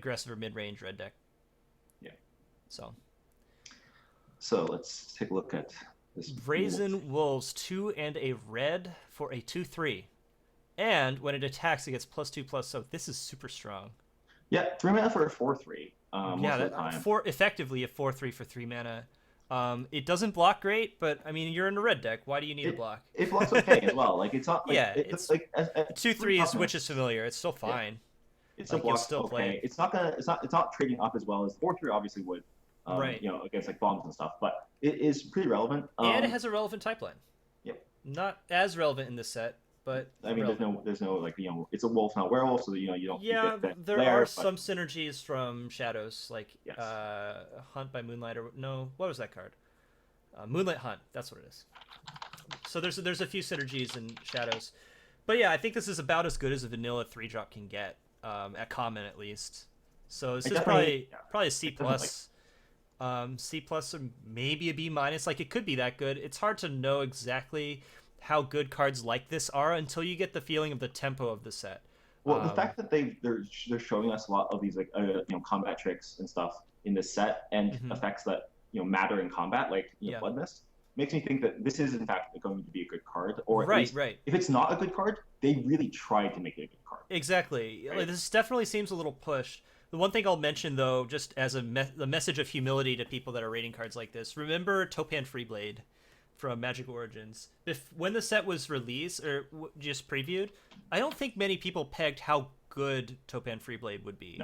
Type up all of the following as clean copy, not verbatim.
aggressive or mid-range red deck. Yeah. So let's take a look at this. Brazen Wolves, 2 and a red for a 2/3. And when it attacks, it gets +2/+. So this is super strong. Yeah, 3 mana for a 4/3. Most Yeah, of the time. effectively a 4/3 for 3 mana. It doesn't block great, but I mean, you're in a red deck. Why do you need a block? It blocks okay as well. Like it's not like Yeah, it's like as 2/3 is which is familiar. It's still Yeah, fine. it's a Like you'll block still play okay. it. It's not trading up as well as 4/3 obviously would. Right. Against like bombs and stuff, but it is pretty relevant. And it has a relevant type line. Yep. Not as relevant in this set, but I mean, relevant. there's no like it's a wolf, not a werewolf, so you don't. Yeah, there are some synergies from shadows, like Yes. Hunt by Moonlight, or no, what was that card? Moonlight Hunt. That's what it is. So there's a few synergies in shadows, but yeah, I think this is about as good as a vanilla 3-drop can get, at common at least. So this is probably a C plus. C plus or maybe a B minus. Like it could be that good. It's hard to know exactly how good cards like this are until you get the feeling of the tempo of the set. Well, the fact that they're showing us a lot of these like combat tricks and stuff in this set and effects that matter in combat, like Blood Mist, makes me think that this is in fact going to be a good card. Or at least, if it's not a good card, they really tried to make it a good card. Exactly. Right? Like, this definitely seems a little pushed. The one thing I'll mention, though, just as the message of humility to people that are rating cards like this, remember Topan Freeblade from Magic Origins. When the set was released, or just previewed, I don't think many people pegged how good Topan Freeblade would be.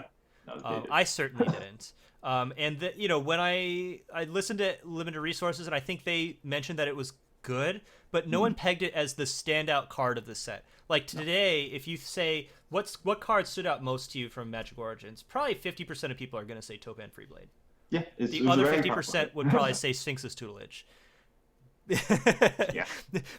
No, I certainly didn't. When I listened to Limited Resources, and I think they mentioned that it was good, but no one pegged it as the standout card of the set. Like today, if you say what card stood out most to you from Magic Origins, probably 50% of people are going to say Topan Freeblade. Yeah, the other 50% would probably say Sphinx's Tutelage. Yeah,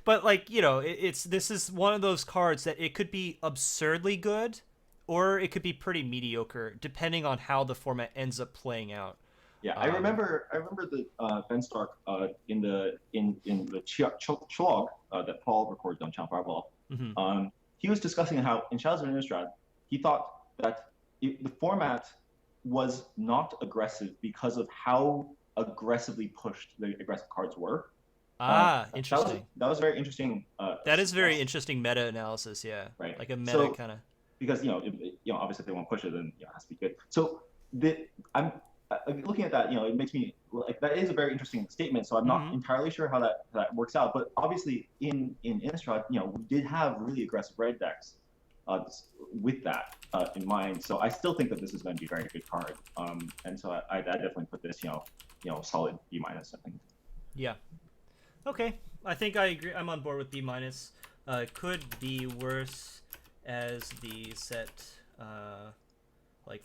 but this is one of those cards that it could be absurdly good, or it could be pretty mediocre, depending on how the format ends up playing out. Yeah, I remember the Ben Stark in the Chlog that Paul recorded on Channel Fireball. He was discussing how in Shadows of Innistrad, he thought that the format was not aggressive because of how aggressively pushed the aggressive cards were. Interesting. That was very interesting. That is very interesting meta analysis. Yeah, right. Like a meta kind of. Because obviously if they want to push it, then it has to be good. So I'm looking at that. It makes me like that is a very interesting statement. So I'm not entirely sure how that works out. But obviously in Innistrad, we did have really aggressive red decks with that in mind. So I still think that this is going to be a very good card. And so I definitely put this solid B minus, I think. Yeah. Okay. I think I agree. I'm on board with B minus. Could be worse as the set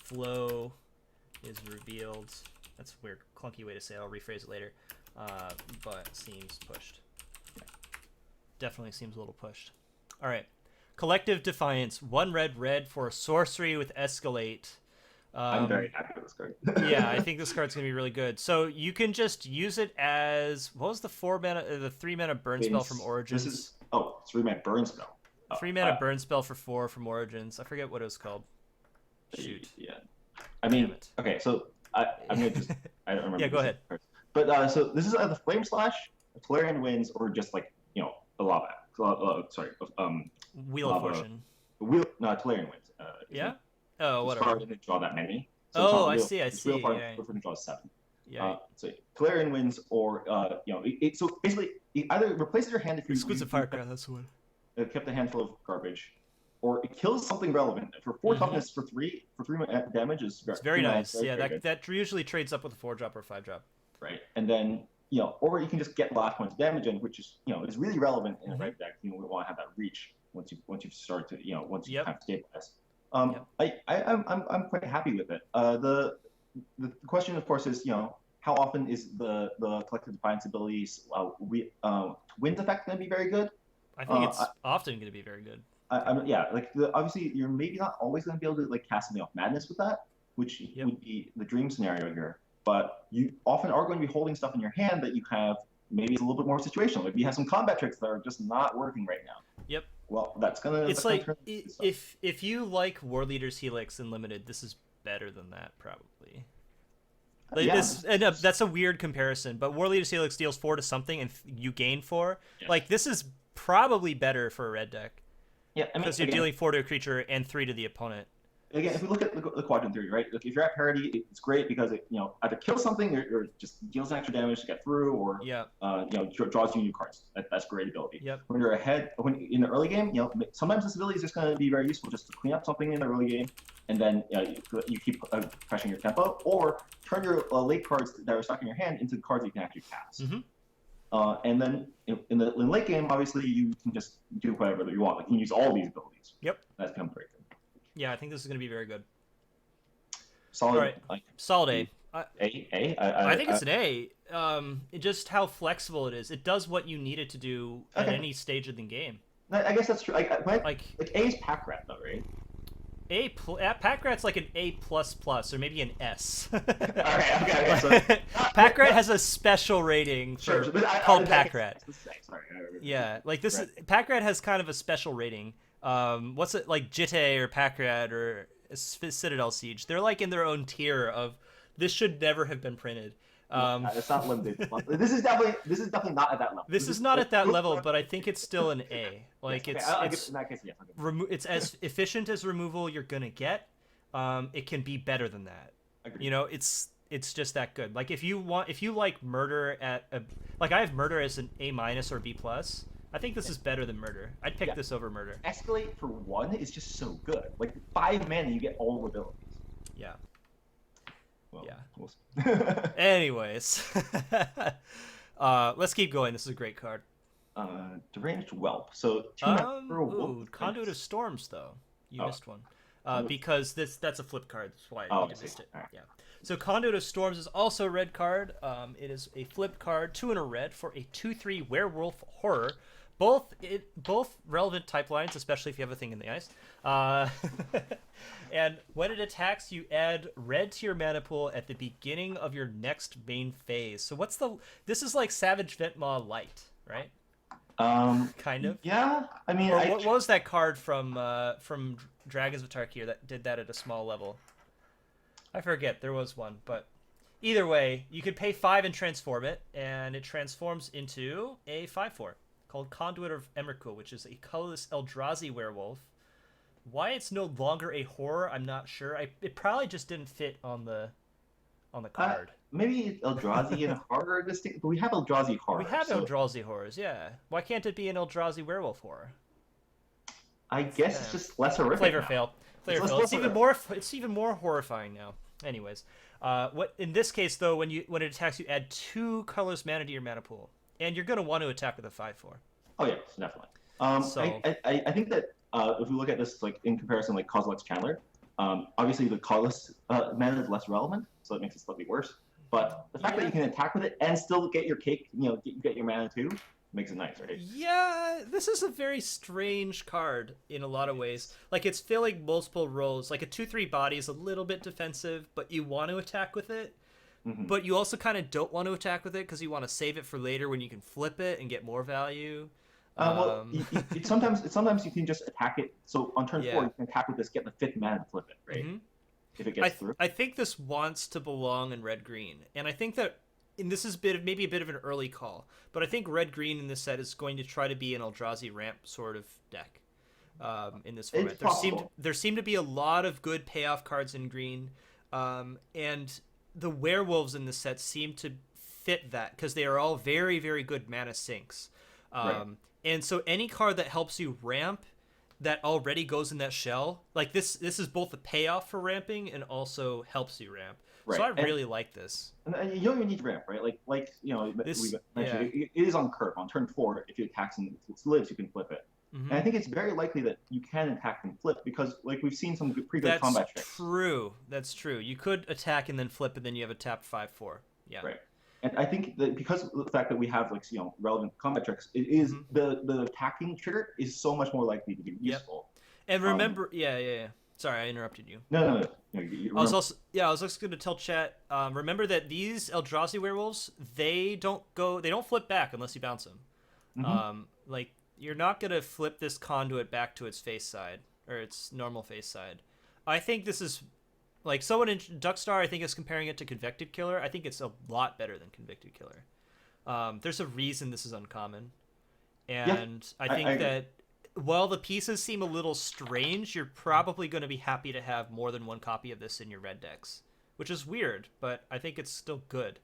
flow is revealed. That's a weird, clunky way to say it. I'll rephrase it later. But seems pushed. Yeah. Definitely seems a little pushed. All right. Collective Defiance. 1 red for a sorcery with Escalate. I'm very happy with this card. Yeah, I think this card's going to be really good. So you can just use it as... What was the 3 mana burn spell from Origins? 3 mana burn spell. 3 mana burn spell for 4 from Origins. I forget what it was called. Shoot. Yeah. I mean, okay, so I'm going to just... I don't remember. Yeah, go ahead. But so this is the Flame Slash, Tolarian Winds, or just a lava. Wheel of Fortune. Tolarian Winds. Yeah? Oh, whatever. It's hard to draw that many. So I see. Real hard to draw 7. Yeah. So Tolarian Winds, or so basically it either replaces your hand if you Exclusive Firecraft. That's the one. Kept a handful of garbage, or it kills something relevant for 4 toughness for 3 damage is it's very nice. That usually trades up with a 4-drop or 5-drop. Right, and then or you can just get last points of damage in, which is is really relevant in a red deck. We want to have that reach once you start to once you kind of stabilize. I'm quite happy with it. The question, of course, is how often is the Collective Defiance abilities Wind effect going to be very good? I think it's often going to be very good. Obviously you're maybe not always going to be able to cast something off Madness with that, which would be the dream scenario here. But you often are going to be holding stuff in your hand that you have maybe it's a little bit more situational. Maybe you have some combat tricks that are just not working right now. Yep. Well, that's gonna. It's if you like War Leader's Helix in Limited, this is better than that, probably. Like Yeah. that's a weird comparison, but War Leader's Helix deals 4 to something, and you gain 4. Yeah. Like, this is probably better for a red deck. Yeah, I mean, because you're dealing 4 to a creature and 3 to the opponent. Again, if we look at the quadrant theory, right? Look, if you're at parity, it's great because it, either kills something or just deals extra damage to get through, or draws you new cards. That's great ability. Yep. When you're ahead, when in the early game, sometimes this ability is just going to be very useful just to clean up something in the early game, and then you keep pressing your tempo, or turn your late cards that are stuck in your hand into cards that you can actually cast. Mm-hmm. And then in the late game, obviously you can just do whatever you want. Like, you can use all these abilities. Yep. That's become great. Yeah, I think this is going to be very good. Solid. Right. Like, solid A. I think it's an A. Just how flexible it is. It does what you need it to do at any stage of the game. I guess that's true. Like A is pack rat though, right? Pack rat's like an A++, or maybe an S. Okay. So, Pack rat has a special rating called Pack rat. Yeah, like this is Pack rat has kind of a special rating. What's it like? Jitte or Pack rat or Citadel Siege? They're like in their own tier of this should never have been printed. It's not limited. This is definitely not at that level. This is not at that level, but I think it's still an A. Like yes, it's in that case, yes. it's as efficient as removal you're gonna get. It can be better than that. Agreed. It's just that good. Like if you like murder I have murder as an A- or B+. I think this is better than murder. I'd pick this over murder. Escalate for 1 is just so good. Like 5 mana, you get all abilities. Yeah. Well, yeah. Anyways, let's keep going. This is a great card. Deranged Whelp. So 2 mana for a Whelp. Conduit of Storms though. You missed one. Because that's a flip card. That's why you missed it. Right. Yeah. So Conduit of Storms is also a red card. It is a flip card, 2 and a red for a 2/3 werewolf horror. Both relevant type lines, especially if you have a thing in the ice. And when it attacks, you add red to your mana pool at the beginning of your next main phase. So this is like Savage Ventmaw Light, right? Kind of. Yeah, I mean, what was that card from Dragons of Tarkir that did that at a small level? I forget. There was one, but either way, you could pay 5 and transform it, and it transforms into a 5/4 called Conduit of Emrakul, which is a colorless Eldrazi werewolf. Why it's no longer a horror, I'm not sure. It probably just didn't fit on the card. Maybe Eldrazi and horror distinct, but we have Eldrazi horror. We have Eldrazi horrors, yeah. Why can't it be an Eldrazi werewolf horror? I guess it's just less horrific. Flavor fail. It's even more horrifying now. Anyways, what in this case though, when it attacks, you add 2 colorless mana to your mana pool, and you're gonna want to attack with a 5/4. Oh yes, definitely. I think that if we look at this like in comparison, like Kozilek's Chandler, obviously the colorless mana is less relevant, so it makes it slightly worse. But the fact that you can attack with it and still get your cake, get your mana too, makes it nice, right? Yeah, this is a very strange card in a lot of ways. Like, it's filling multiple roles. Like, a 2/3 body is a little bit defensive, but you want to attack with it. Mm-hmm. But you also kind of don't want to attack with it because you want to save it for later when you can flip it and get more value. Sometimes you can just attack it. So on turn 4, you can attack with this, get the 5th mana to flip it, right? Mm-hmm. If it gets through. I think this wants to belong in red-green. And I think that, and this is maybe a bit of an early call, but I think red-green in this set is going to try to be an Eldrazi ramp sort of deck in this format. There seem to be a lot of good payoff cards in green, and the werewolves in this set seem to fit that because they are all very, very good mana sinks. Right. And so any card that helps you ramp that already goes in that shell, like this is both a payoff for ramping and also helps you ramp. Right. So I really like this. And you don't even need to ramp, right? Like we mentioned, it is on curve. On turn 4, if it attacks and it lives, you can flip it. Mm-hmm. And I think it's very likely that you can attack and flip because, like, we've seen some pretty good combat tricks. That's true. You could attack and then flip, and then you have a tapped 5/4. Yeah. Right. And I think that because of the fact that we have relevant combat tricks, it is the attacking trigger is so much more likely to be useful. And remember, Sorry, I interrupted you. No. I was also going to tell chat. Remember that these Eldrazi werewolves, they don't flip back unless you bounce them. Mm-hmm. You're not going to flip this conduit back to its face side or its normal face side. I think this is Like someone in Duckstar, I think, is comparing it to Convicted Killer. I think it's a lot better than Convicted Killer. There's a reason this is uncommon, and I think that while the pieces seem a little strange, you're probably going to be happy to have more than one copy of this in your red decks, which is weird, but I think it's still good.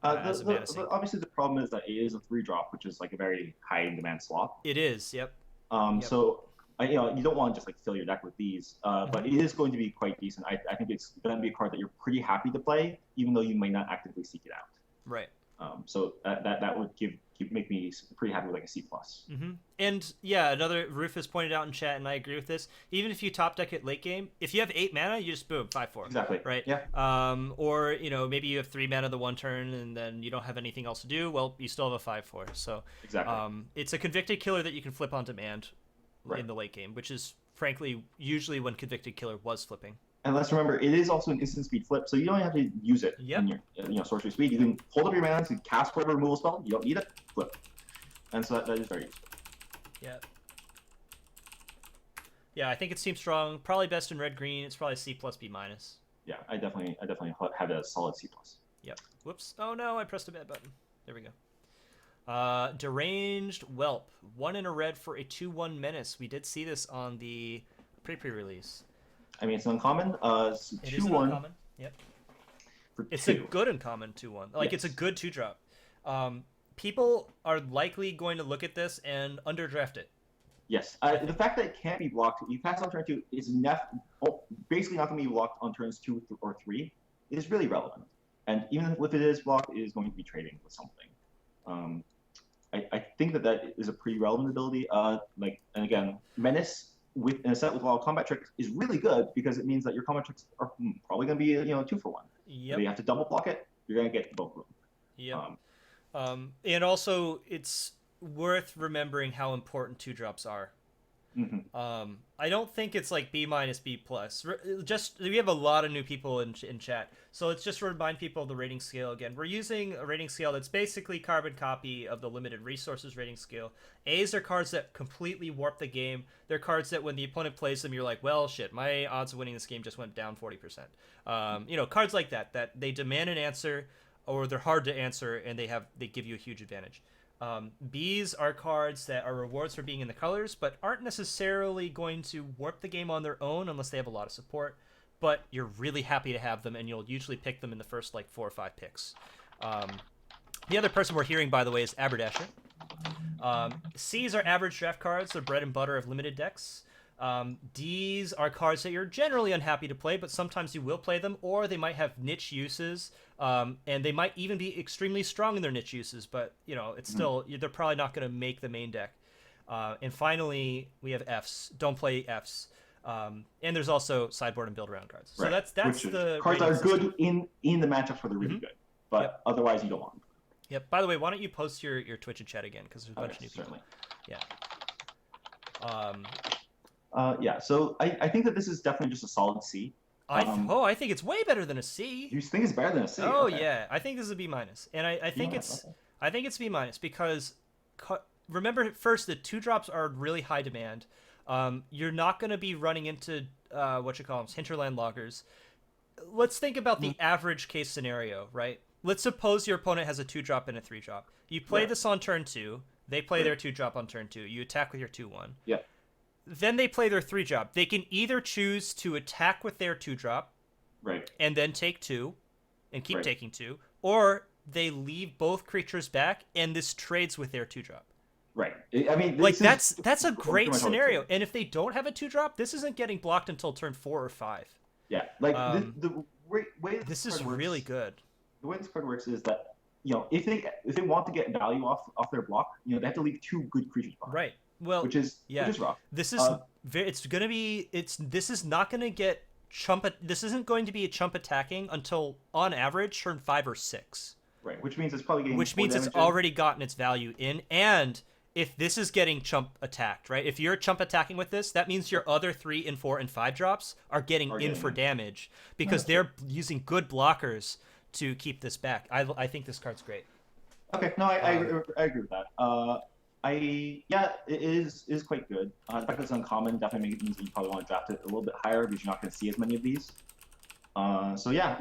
Obviously, the problem is that it is a 3-drop, which is like a very high demand slot. It is, yep. So you don't want to just like fill your deck with these, but it is going to be quite decent. I think it's going to be a card that you're pretty happy to play, even though you might not actively seek it out. Right. So that would make me pretty happy with like a C+. And yeah, another Rufus pointed out in chat, and I agree with this. Even if you top deck it late game, if you have 8 mana, you just boom 5/4. Exactly. Right. Yeah. Or maybe you have 3 mana the one turn, and then you don't have anything else to do. Well, you still have a 5/4. So exactly. It's a Convicted Killer that you can flip on demand in the late game, which is frankly usually when Convicted Killer was flipping. And let's remember, it is also an instant speed flip, so you don't have to use it in your sorcery speed. You can hold up your mana to cast whatever removal spell. You don't need it. Flip. And so that is very useful. Yeah. Yeah, I think it seems strong. Probably best in red green. It's probably C plus B minus. Yeah, I definitely had a solid C plus. Yep. Whoops. Oh no, I pressed a bad button. There we go. Deranged Whelp. 1 in a red for a 2/1 menace. We did see this on the pre-release. I mean, it's uncommon. It's 2/1. It is an uncommon. Yep. It's 2. a good uncommon 2/1. Like, it's a good 2-drop. People are likely going to look at this and underdraft it. Yes. The fact that it can't be blocked, you pass on turn 2, is basically not going to be blocked on turns 2 or 3, is really relevant. And even if it is blocked, it is going to be trading with something. I think that is a pretty relevant ability. And again, Menace in a set with a lot of combat tricks is really good because it means that your combat tricks are probably going to be 2-for-1. Yep. If you have to double block it, you're going to get both of them. Yep. And also, it's worth remembering how important 2-drops are. I don't think it's like B minus B plus. Just we have a lot of new people in chat, so let's just remind people of the rating scale again. We're using a rating scale that's basically carbon copy of the limited resources rating scale. A's are cards that completely warp the game. They're cards that when the opponent plays them, you're like, well, shit, my odds of winning this game just went down 40%. Cards like that they demand an answer, or they're hard to answer, and they give you a huge advantage. B's are cards that are rewards for being in the colors, but aren't necessarily going to warp the game on their own unless they have a lot of support. But you're really happy to have them, and you'll usually pick them in the first 4 or 5 picks. The other person we're hearing, by the way, is Aberdasher. C's are average draft cards. They're bread and butter of limited decks. D's are cards that you're generally unhappy to play, but sometimes you will play them, or they might have niche uses, and they might even be extremely strong in their niche uses, but it's still they're probably not going to make the main deck. And finally, we have F's. Don't play F's. And there's also sideboard and build around cards. So that's the cards that are good in the matchups where they're really good, but otherwise you don't want them. Yep. By the way, why don't you post your Twitch and chat again, because there's a bunch of new people. Yeah. So I think that this is definitely just a solid C. I think it's way better than a C. You think it's better than a C? Oh yeah, I think this is a B minus, and I think it's B minus because remember first the 2-drops are really high demand. You're not going to be running into hinterland loggers. Let's think about the average case scenario, right? Let's suppose your opponent has a 2-drop and a 3-drop. You play this on turn 2. They play their 2-drop on turn 2. You attack with your 2/1. Yeah. Then they play their 3-drop. They can either choose to attack with their 2-drop, right, and then take 2, and keep taking 2, or they leave both creatures back, and this trades with their 2-drop. Right. I mean, that's a great scenario. And if they don't have a 2-drop, this isn't getting blocked until turn 4 or 5. Yeah. The way this is really good. The way this card works is that if they want to get value off their block, they have to leave 2 good creatures behind. Right. Well, which is rough. This is this is not going to get this isn't going to be a chump attacking until on average turn 5 or 6. Right, which means it's probably getting it's already gotten its value in. And if this is getting chump attacked, right? If you're chump attacking with this, that means your other 3 and 4 and 5 drops are getting in for damage because they're using good blockers to keep this back. I think this card's great. Okay, no, I agree with that. It is quite good. The fact that it's uncommon definitely means that you probably want to draft it a little bit higher because you're not going to see as many of these. So yeah,